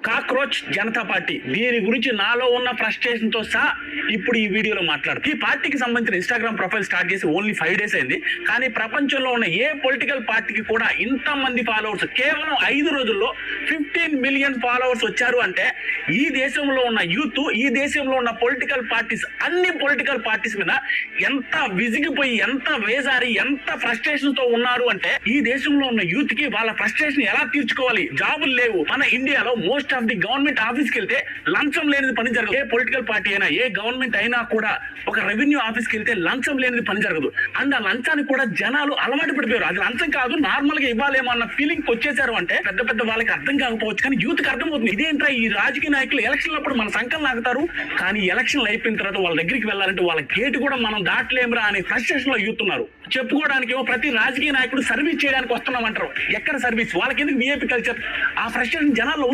Cockroach Janata party దీని గురించి నాలో ఉన్న ఫ్రస్ట్రేషన్ తో సహా ఇప్పుడు ఈ వీడియోలో మాట్లాడుతూ ఈ పార్టీకి సంబంధించిన ఇన్స్టాగ్రామ్ ప్రొఫైల్ స్టార్ట్ చేసి ఓన్లీ 5 days అయింది. కానీ ప్రపంచంలో ఉన్న ఏ పొలిటికల్ పార్టీకి కూడా ఇంత మంది ఫాలోవర్స్ కేవలం 5 రోజుల్లో 15 million ఫాలోవర్స్ వచ్చారు అంటే ఈ దేశంలో ఉన్న యూత్, ఈ దేశంలో ఉన్న పొలిటికల్ పార్టీస్, అన్ని పొలిటికల్ పార్టీస్ మీద ఎంత విసిగిపోయి, ఎంత వేజారి, ఎంత ఫ్రస్ట్రేషన్ తో ఉన్నారు అంటే ఈ దేశంలో ఉన్న యూత్ కి వాళ్ళ ఫ్రస్ట్రేషన్ ఎలా తీర్చుకోవాలి. జాబులు లేవు. మన ఇండియాలో మోస్ట్ ఆఫ్ ది గవర్నమెంట్ ఆఫీస్కి వెళ్తే లంచం లేనిది పని జరగదు. ఏ పొలిటికల్ పార్టీ అయినా, ఏ గవర్నమెంట్ అయినా కూడా ఒక రెవెన్యూ ఆఫీస్కి వెళ్తే లంచం లేనిది పని జరగదు. అండ్ ఆ లంచానికి కూడా జనాలు అలవాటు పడిపోయారు. అది లంచం కాదు, నార్మల్ గా ఇవ్వాలేమో అన్న ఫీలింగ్ వచ్చేసారు అంటే పెద్ద పెద్ద వాళ్ళకి అర్థం కాకపోవచ్చు, కానీ యూత్ కి అర్థమవుతుంది. ఇదేంట్రా ఈ రాజకీయ నాయకులు ఎలక్షన్ అప్పుడు మన సంకల్ని ఆగుతారు, కానీ ఎలక్షన్లు అయిపోయిన తర్వాత వాళ్ళ దగ్గరికి వెళ్ళాలంటే వాళ్ళ గేట్ కూడా మనం దాటలేమురా అనే ఫ్రస్ట్రేషన్ లో యూత్ ఉన్నారు. చెప్పుకోవడానికి ప్రతి రాజకీయ నాయకుడు సర్వీస్ చేయడానికి వస్తున్నామంటారు. ఎక్కడ సర్వీస్? వాళ్ళకి ఎందుకు విఐపి కల్చర్? ఆ ఫ్రస్ట్రేషన్ జనాల్లో ఉంది.